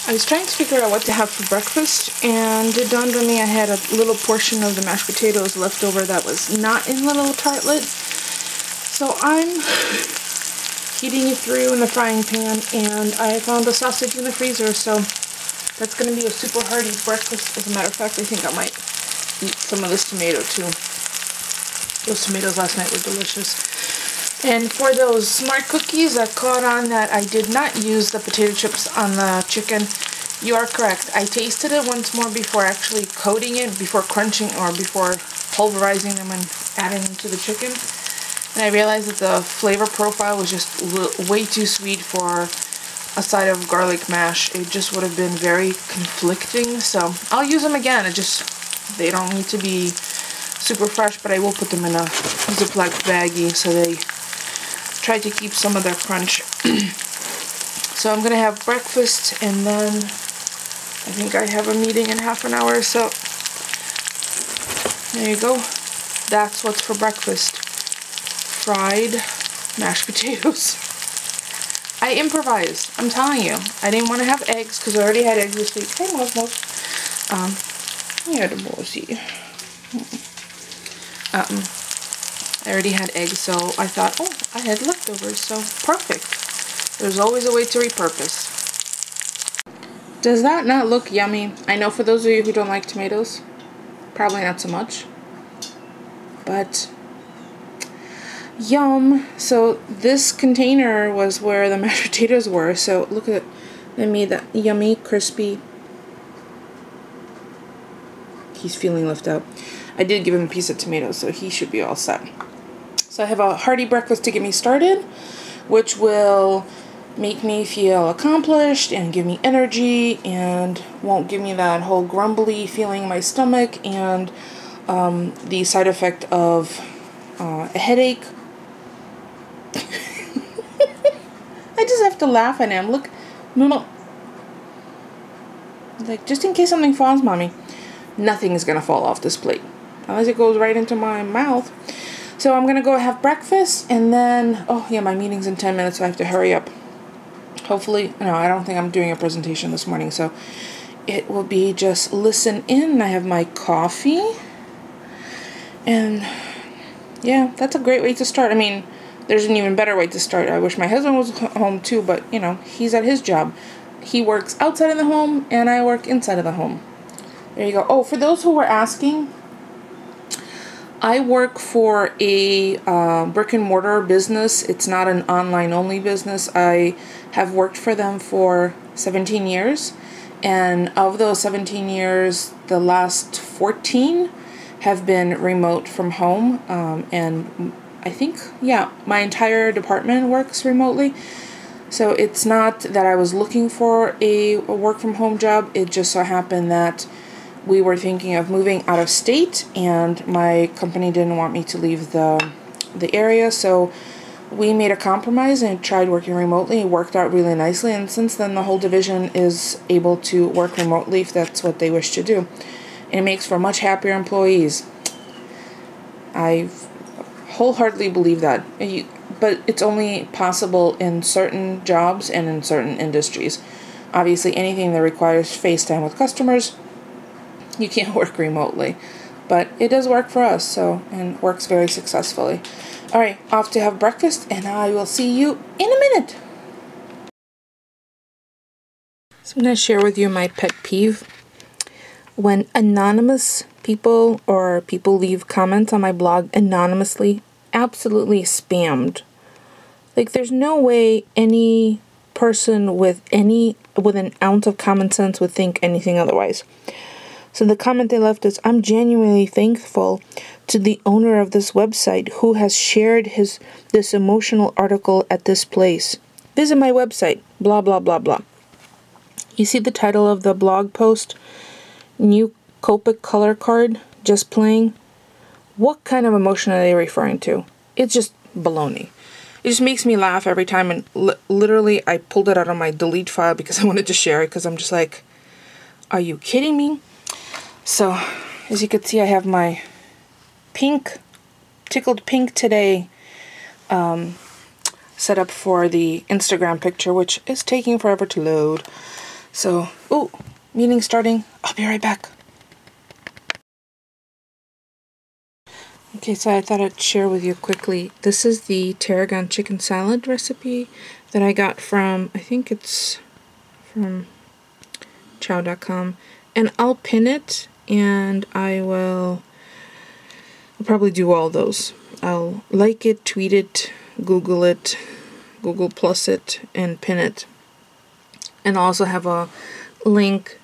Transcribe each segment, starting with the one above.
I was trying to figure out what to have for breakfast, and it dawned on me I had a little portion of the mashed potatoes left over that was not in the little tartlet. So I'm heating it through in the frying pan, and I found a sausage in the freezer, so that's going to be a super hearty breakfast. As a matter of fact, I think I might eat some of this tomato too. Those tomatoes last night were delicious. And for those smart cookies that caught on that I did not use the potato chips on the chicken, you are correct. I tasted it once more before actually coating it, before crunching or before pulverizing them and adding them to the chicken. And I realized that the flavor profile was just way too sweet for a side of garlic mash. It just would have been very conflicting. So I'll use them again. They don't need to be super fresh, but I will put them in a Ziploc baggie so they try to keep some of their crunch. So I'm gonna have breakfast, and then I think I have a meeting in half an hour or so. There you go. That's what's for breakfast. Fried mashed potatoes. I improvised. I'm telling you. I didn't want to have eggs because I already had eggs this week. Hey, Mos. Yeah, the Mosi. I already had eggs, so I thought, oh, I had leftovers, so perfect. There's always a way to repurpose. Does that not look yummy? I know for those of you who don't like tomatoes, probably not so much, but yum. So this container was where the mashed potatoes were, so look at me, that yummy, crispy. He's feeling left out. I did give him a piece of tomato, so he should be all set. So I have a hearty breakfast to get me started, which will make me feel accomplished and give me energy and won't give me that whole grumbly feeling in my stomach and the side effect of a headache. I just have to laugh at him. Look, like, just in case something falls, Mommy. Nothing is going to fall off this plate unless it goes right into my mouth. So I'm going to go have breakfast, and then, oh yeah, my meeting's in 10 minutes, so I have to hurry up. Hopefully, no, I don't think I'm doing a presentation this morning, so it will be just listen in. I have my coffee, and yeah, that's a great way to start. I mean, there's an even better way to start. I wish my husband was home too, but you know, he's at his job. He works outside of the home, and I work inside of the home. There you go. Oh, for those who were asking, I work for a brick and mortar business. It's not an online only business. I have worked for them for 17 years. And of those 17 years, the last 14 have been remote from home. And I think, yeah, my entire department works remotely. So it's not that I was looking for a work from home job. It just so happened that we were thinking of moving out of state, and my company didn't want me to leave the area, so we made a compromise and tried working remotely. It worked out really nicely, and since then the whole division is able to work remotely if that's what they wish to do. And it makes for much happier employees. I wholeheartedly believe that. But it's only possible in certain jobs and in certain industries. Obviously, anything that requires FaceTime with customers, you can't work remotely, but it does work for us, and works very successfully. All right, off to have breakfast, and I will see you in a minute. So I'm going to share with you my pet peeve. When anonymous people or people leave comments on my blog anonymously, absolutely spammed. Like, there's no way any person with an ounce of common sense would think anything otherwise. So the comment they left is, I'm genuinely thankful to the owner of this website who has shared this emotional article at this place. Visit my website, blah, blah, blah, blah. You see the title of the blog post? New Copic color card, just playing. What kind of emotion are they referring to? It's just baloney. It just makes me laugh every time, and literally I pulled it out of my delete file because I wanted to share it, because I'm just like, are you kidding me? So, as you can see, I have my tickled pink today set up for the Instagram picture, which is taking forever to load. So, oh, meeting starting. I'll be right back. Okay, so I thought I'd share with you quickly. This is the tarragon chicken salad recipe that I got from, I think it's from chow.com. And I'll pin it, and I'll probably do all those. I'll like it, tweet it, Google Plus it, and pin it. And I'll also have a link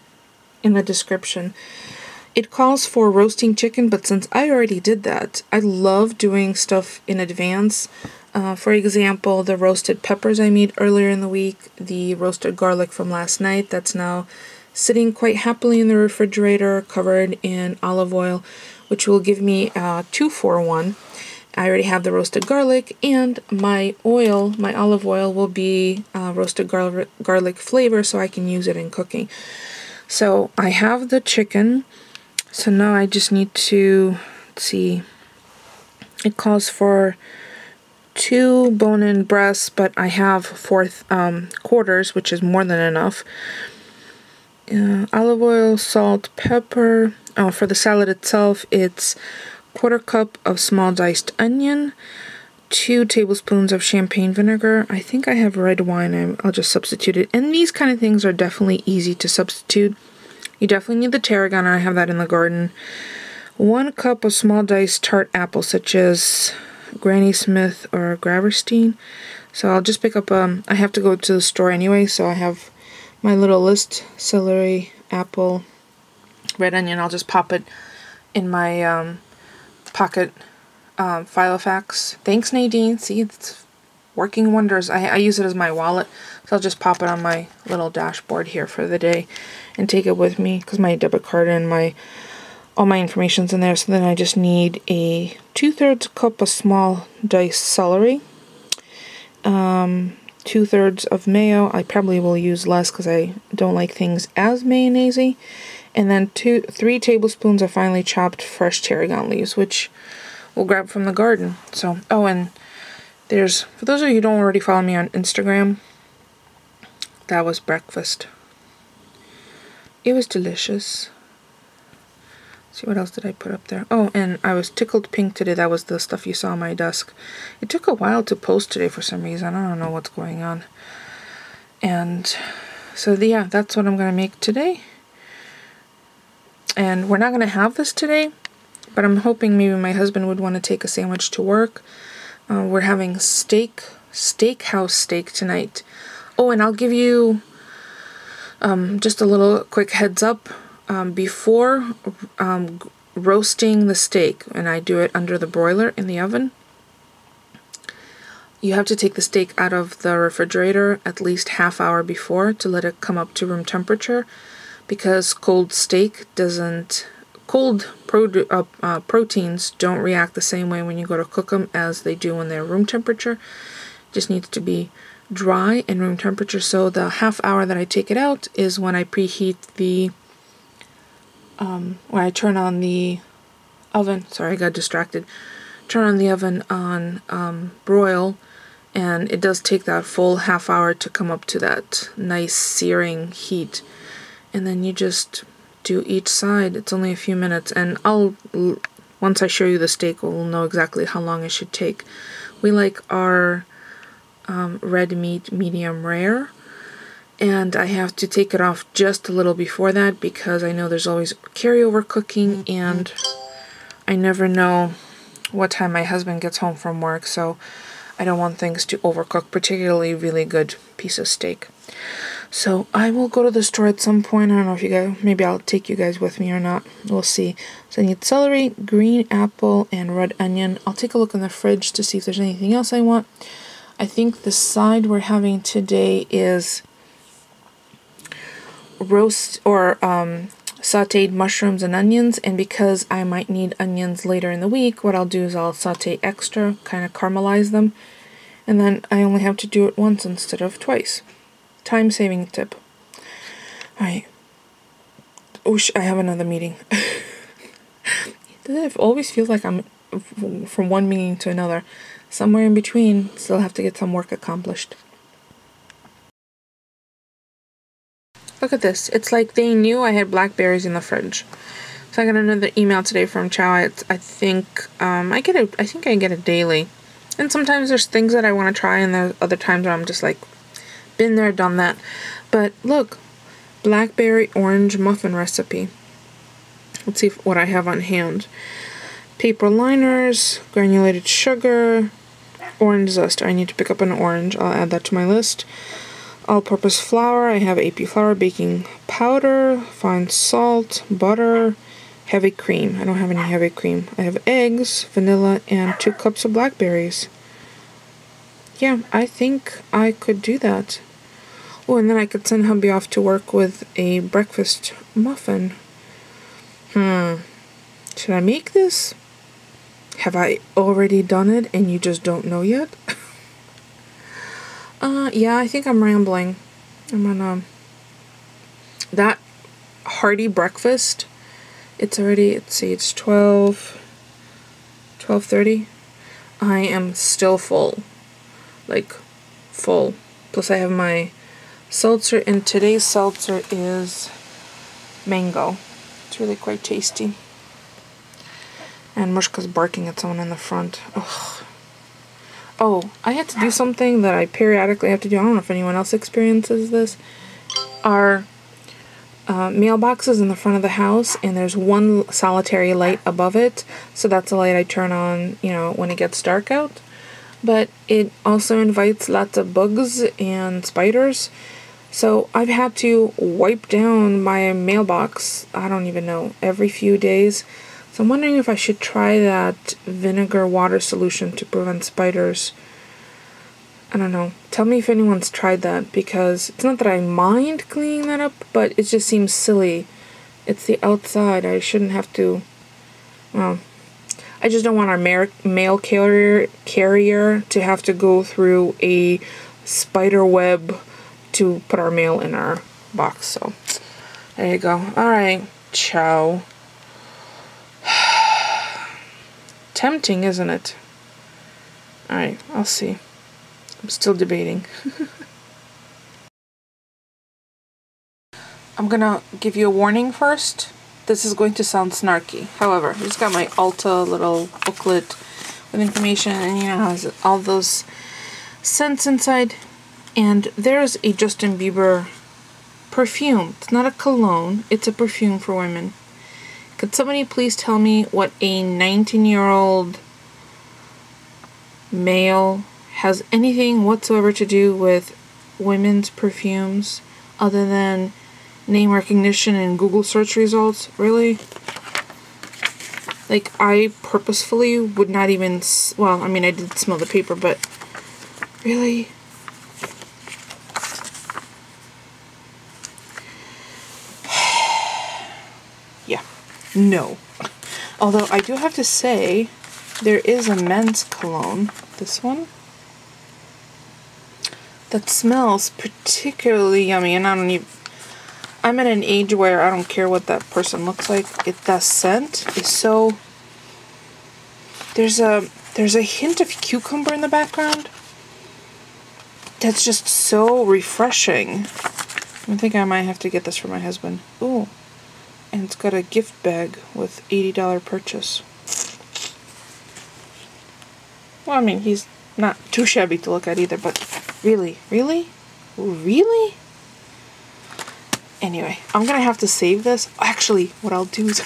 in the description. It calls for roasting chicken, but since I already did that, I love doing stuff in advance. For example, the roasted peppers I made earlier in the week, the roasted garlic from last night that's now sitting quite happily in the refrigerator, covered in olive oil, which will give me a 2-for-1. I already have the roasted garlic, and my olive oil will be roasted garlic flavor, so I can use it in cooking. So I have the chicken. So now I just need to, let's see, it calls for 2 bone-in breasts, but I have 4 quarters, which is more than enough. Olive oil, salt, pepper. For the salad itself, it's 1/4 cup of small diced onion, 2 tablespoons of champagne vinegar. I think I have red wine. I'll just substitute it. And these kind of things are definitely easy to substitute. You definitely need the tarragon, and I have that in the garden. 1 cup of small diced tart apples, such as Granny Smith or Graverstein. So I'll just pick up, I have to go to the store anyway, so I have my little list: celery, apple, red onion. I'll just pop it in my pocket Filofax. Thanks, Nadine. See, it's working wonders. I use it as my wallet, so I'll just pop it on my little dashboard here for the day and take it with me, because my debit card and all my information's in there. So then I just need a 2/3 cup of small diced celery, 2/3 of mayo. I probably will use less because I don't like things as mayonnaise-y. And then 3 tablespoons of finely chopped fresh tarragon leaves, which we'll grab from the garden. So, oh, and for those of you who don't already follow me on Instagram, that was breakfast. It was delicious. Let's see, what else did I put up there? Oh, and I was tickled pink today. That was the stuff you saw on my desk. It took a while to post today for some reason. I don't know what's going on. And so, yeah, that's what I'm going to make today. And we're not going to have this today, but I'm hoping maybe my husband would want to take a sandwich to work. We're having steakhouse steak tonight. Oh, and I'll give you just a little quick heads up. Before roasting the steak, and I do it under the broiler in the oven, you have to take the steak out of the refrigerator at least ½ hour before to let it come up to room temperature, because proteins don't react the same way when you go to cook them as they do when they're room temperature. Just needs to be dry and room temperature. So the ½ hour that I take it out is when I preheat when I turn on the oven. Sorry, I got distracted. Turn on the oven on broil, and it does take that full ½ hour to come up to that nice searing heat. And then you just do each side. It's only a few minutes, and once I show you the steak, we'll know exactly how long it should take. We like our red meat medium rare, and I have to take it off just a little before that because I know there's always carryover cooking, and I never know what time my husband gets home from work, so I don't want things to overcook, particularly really good piece of steak. So I will go to the store at some point. I don't know if you guys, maybe I'll take you guys with me or not. We'll see. So I need celery, green apple, and red onion. I'll take a look in the fridge to see if there's anything else I want. I think the side we're having today is roast or sauteed mushrooms and onions, and because I might need onions later in the week, what I'll do is I'll saute extra, kind of caramelize them, and then I only have to do it once instead of twice. Time-saving tip. Alright. Oh, I have another meeting. It always feels like I'm from one meeting to another. Somewhere in between, still have to get some work accomplished. Look at this. It's like they knew I had blackberries in the fridge. So I got another email today from Chow. I think I get it daily. And sometimes there's things that I want to try, and there's other times where I'm just like, been there, done that. But look, blackberry orange muffin recipe. Let's see what I have on hand. Paper liners, granulated sugar, orange zest. I need to pick up an orange. I'll add that to my list. All-purpose flour. I have AP flour, baking powder, fine salt, butter, heavy cream. I don't have any heavy cream. I have eggs, vanilla, and 2 cups of blackberries. Yeah, I think I could do that. Oh, and then I could send hubby off to work with a breakfast muffin. Should I make this? Have I already done it and you just don't know yet? Yeah, I think I'm rambling. I'm gonna... That hearty breakfast, it's already, let's see, it's 12:30. I am still full. Like, full. Plus I have my seltzer, and today's seltzer is mango. It's really quite tasty. And Mushka's barking at someone in the front. Ugh. Oh, I had to do something that I periodically have to do. I don't know if anyone else experiences this. Our mailbox is in the front of the house, and there's one solitary light above it. So that's the light I turn on, you know, when it gets dark out. But it also invites lots of bugs and spiders. So I've had to wipe down my mailbox, I don't even know, every few days. So I'm wondering if I should try that vinegar water solution to prevent spiders. I don't know. Tell me if anyone's tried that, because it's not that I mind cleaning that up, but it just seems silly. It's the outside. I shouldn't have to... Well, I just don't want our mail carrier to have to go through a spider web to put our mail in our box. So, there you go. Alright, ciao. Tempting, isn't it? Alright, I'll see. I'm still debating. I'm gonna give you a warning first. This is going to sound snarky. However, I just got my Ulta little booklet with information, and you know, has all those scents inside. And there's a Justin Bieber perfume. It's not a cologne, it's a perfume for women. Could somebody please tell me what a 19-year-old male has anything whatsoever to do with women's perfumes other than name recognition and Google search results? Really? Like, I purposefully would not even... Well, I mean, I did smell the paper, but... Really? Yeah. No. Although I do have to say, there is a men's cologne, this one, that smells particularly yummy, and I'm at an age where I don't care what that person looks like. That scent is so... There's a hint of cucumber in the background that's just so refreshing. I think I might have to get this for my husband. Ooh. And it's got a gift bag with $80 purchase. Well, I mean, he's not too shabby to look at either, but really? Really? Really? Anyway, I'm gonna have to save this. Actually, what I'll do is...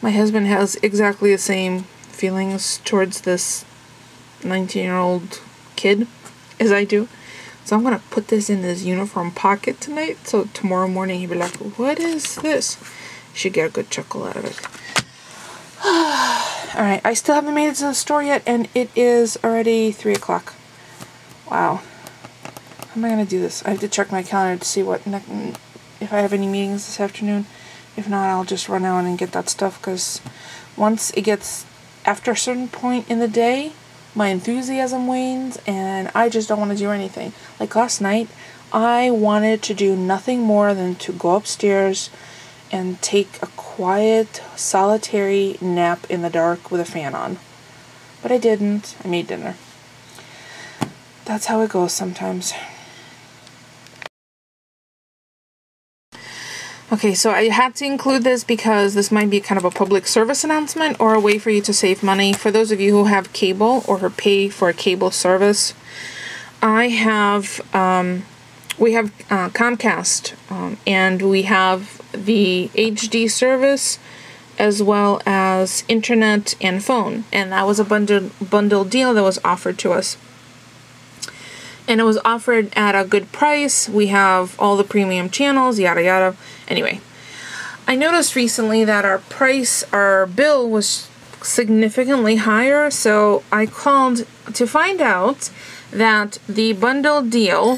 My husband has exactly the same feelings towards this 19-year-old kid as I do. So I'm going to put this in his uniform pocket tonight, so tomorrow morning he'll be like, what is this? Should get a good chuckle out of it. Alright, I still haven't made it to the store yet, and it is already 3 o'clock. Wow. How am I going to do this? I have to check my calendar to see if I have any meetings this afternoon. If not, I'll just run out and get that stuff, because once it gets after a certain point in the day, my enthusiasm wanes, and I just don't want to do anything. Like last night, I wanted to do nothing more than to go upstairs and take a quiet, solitary nap in the dark with a fan on. But I didn't. I made dinner. That's how it goes sometimes. Okay, so I had to include this because this might be kind of a public service announcement or a way for you to save money. For those of you who have cable or who pay for a cable service, we have Comcast, and we have the HD service as well as internet and phone, and that was a bundle deal that was offered to us. And it was offered at a good price. We have all the premium channels, yada yada. Anyway, I noticed recently that our bill was significantly higher, so I called to find out that the bundle deal,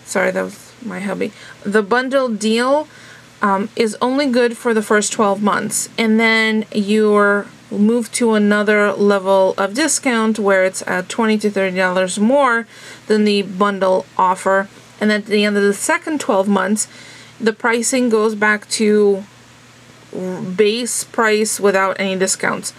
sorry, that was my hubby, the bundle deal is only good for the first 12 months, and then you're moved to another level of discount where it's at $20 to $30 more than the bundle offer, and at the end of the second 12 months the pricing goes back to base price without any discounts.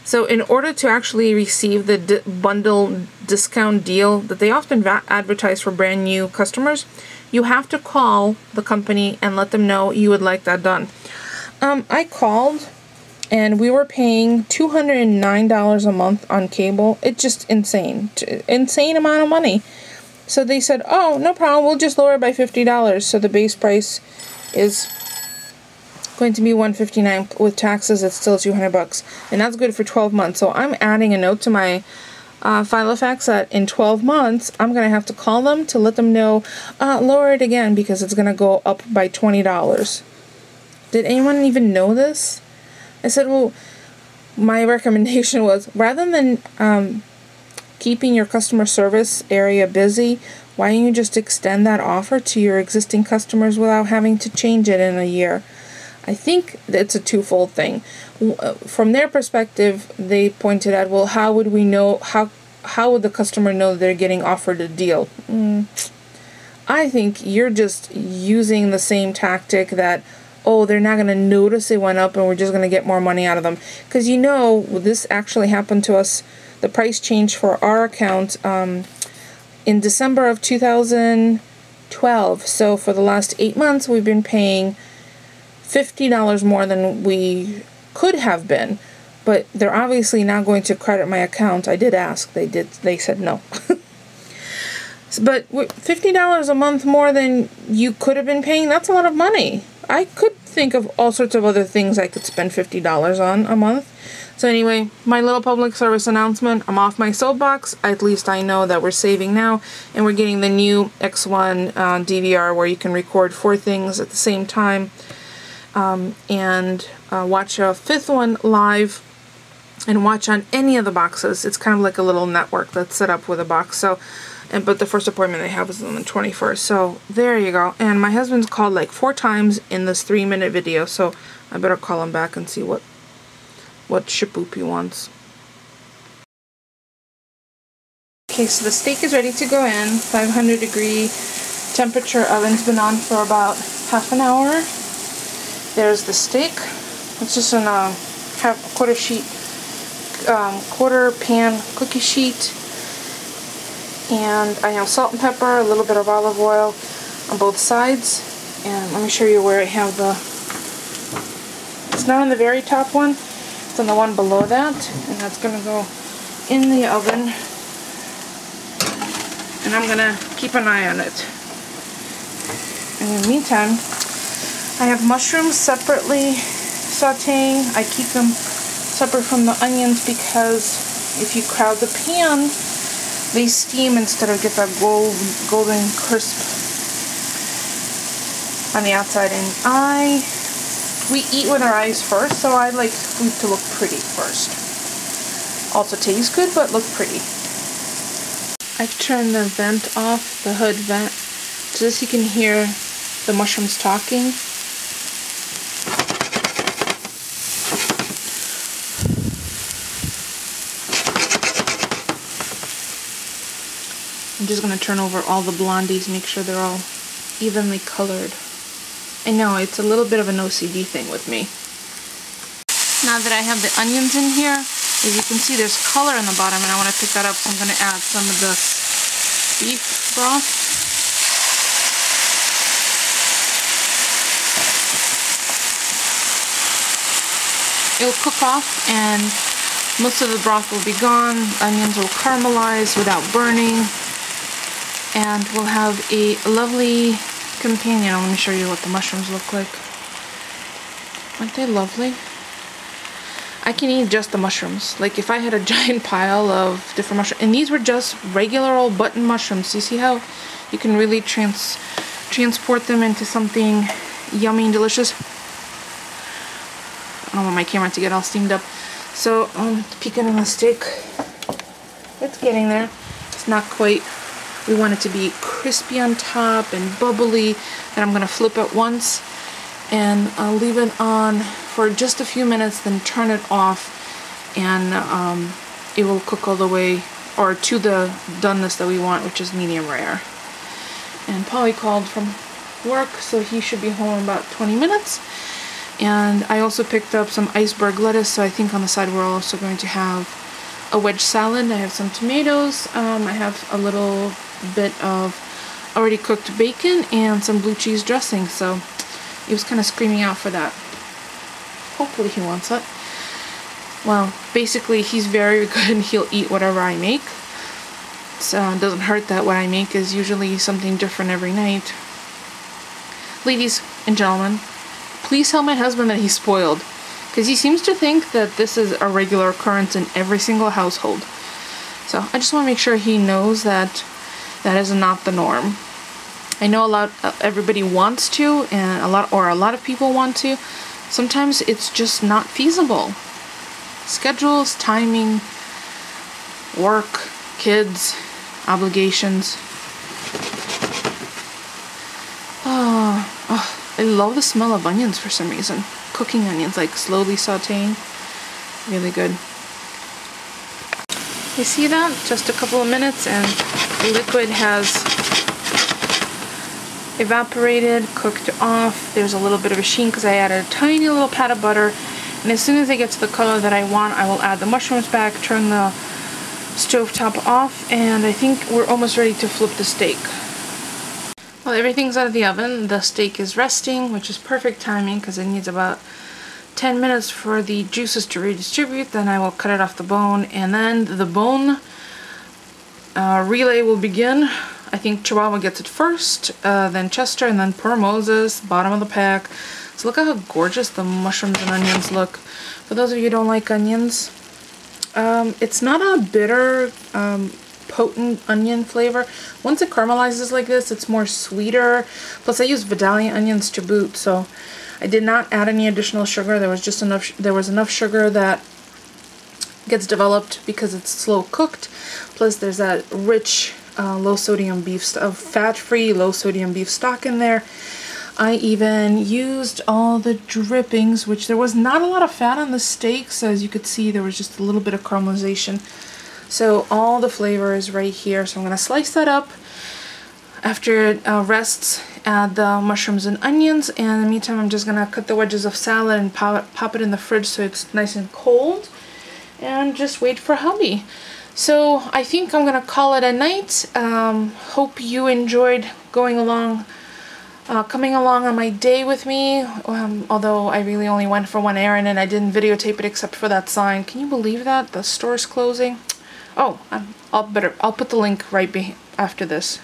So in order to actually receive the bundle discount deal that they often advertise for brand new customers, you have to call the company and let them know you would like that done. I called, and we were paying $209 a month on cable. It's just insane. Insane amount of money. So they said, oh, no problem, we'll just lower it by $50. So the base price is going to be $159. With taxes, it's still $200. And that's good for 12 months. So I'm adding a note to my Filofax that in 12 months, I'm going to have to call them to let them know, lower it again because it's going to go up by $20. Did anyone even know this? I said, well, my recommendation was, rather than keeping your customer service area busy, why don't you just extend that offer to your existing customers without having to change it in a year? I think it's a twofold thing. From their perspective, they pointed out, well, how would we know, how would the customer know they're getting offered a deal? I think you're just using the same tactic that, oh, they're not going to notice it went up and we're just going to get more money out of them. Because you know, this actually happened to us, the price change for our account in December of 2012. So for the last 8 months, we've been paying $50 more than we could have been. But they're obviously not going to credit my account. I did ask. They said no. But $50 a month more than you could have been paying, that's a lot of money. I could think of all sorts of other things I could spend $50 on a month. So anyway, my little public service announcement, I'm off my soapbox. At least I know that we're saving now, and we're getting the new X1 DVR where you can record 4 things at the same time, and watch a 5th one live and watch on any of the boxes. It's kind of like a little network that's set up with a box. So, but the first appointment they have is on the 21st. So there you go. And my husband's called like 4 times in this 3-minute video, so I better call him back and see what shaboop he wants. Okay, so the steak is ready to go in. 500-degree temperature oven's been on for about half an hour. There's the steak. It's just on a quarter pan cookie sheet. And I have salt and pepper, a little bit of olive oil on both sides. And let me show you where I have it's not on the very top one, it's on the one below that. And that's going to go in the oven. And I'm going to keep an eye on it. And in the meantime, I have mushrooms separately sauteing. I keep them separate from the onions because if you crowd the pan, they steam instead of get that golden crisp on the outside. And we eat with our eyes first, so I like food to look pretty first. Also taste good, but look pretty. I've turned the vent off, the hood vent, so you can hear the mushrooms talking. I'm just going to turn over all the blondies, make sure they're all evenly colored. I know, it's a little bit of an OCD thing with me. Now that I have the onions in here, as you can see there's color in the bottom and I want to pick that up, so I'm going to add some of this beef broth. it'll cook off and most of the broth will be gone. Onions will caramelize without burning. And we'll have a lovely companion. Let me show you what the mushrooms look like. Aren't they lovely? I can eat just the mushrooms. Like if I had a giant pile of different mushrooms, and these were just regular old button mushrooms. You see how you can really transport them into something yummy and delicious? I don't want my camera to get all steamed up. So peeking on the steak. It's getting there. It's not quite. We want it to be crispy on top and bubbly. Then I'm gonna flip it once and I'll leave it on for just a few minutes, then turn it off, and it will cook all the way or to the doneness that we want, which is medium rare. And Polly called from work, so he should be home in about 20 minutes. And I also picked up some iceberg lettuce, so I think on the side we're also going to have a wedge salad. I have some tomatoes. I have a little bit of already cooked bacon and some blue cheese dressing, so he was kind of screaming out for that. Hopefully he wants it. Well, basically he's very good. He'll eat whatever I make. So it doesn't hurt that what I make is usually something different every night. Ladies and gentlemen, please tell my husband that he's spoiled, because he seems to think that this is a regular occurrence in every single household. So I just want to make sure he knows that that is not the norm. I know everybody wants to, and a lot of people want to. Sometimes it's just not feasible. Schedules, timing, work, kids, obligations. I love the smell of onions for some reason. Cooking onions, like slowly sauteing. Really good. You see that? Just a couple of minutes and the liquid has evaporated, cooked off. There's a little bit of a sheen because I added a tiny little pat of butter. And as soon as they get to the color that I want, I will add the mushrooms back, turn the stovetop off, and I think we're almost ready to flip the steak. Well, everything's out of the oven. The steak is resting, which is perfect timing because it needs about 10 minutes for the juices to redistribute. Then I will cut it off the bone, and then the bone relay will begin. I think Chihuahua gets it first, then Chester, and then poor Moses, bottom of the pack. So look at how gorgeous the mushrooms and onions look. For those of you who don't like onions, it's not a bitter, potent onion flavor. Once it caramelizes like this, it's more sweeter. Plus I use Vidalia onions to boot, so I did not add any additional sugar. There was just enough. There was enough sugar that gets developed because it's slow cooked. Plus there's that rich low sodium beef, fat-free low sodium beef stock in there. I even used all the drippings, which there was not a lot of fat on the steak, so as you could see there was just a little bit of caramelization. So all the flavor is right here. So I'm going to slice that up. After it rests, add the mushrooms and onions, and in the meantime I'm just going to cut the wedges of salad and pop it in the fridge so it's nice and cold, and just wait for hubby. So I think I'm going to call it a night. Hope you enjoyed coming along on my day with me, although I really only went for one errand and I didn't videotape it except for that sign. Can you believe that? The store's closing. Oh, I'll put the link right after this.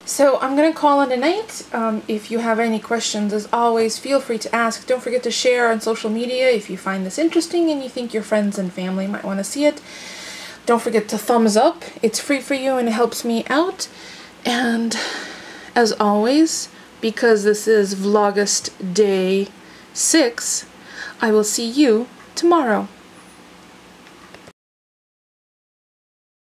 So I'm gonna call it a night. If you have any questions, as always, feel free to ask. Don't forget to share on social media if you find this interesting and you think your friends and family might want to see it. Don't forget to thumbs up. It's free for you and it helps me out. And as always, because this is Vlogust day 6, I will see you tomorrow.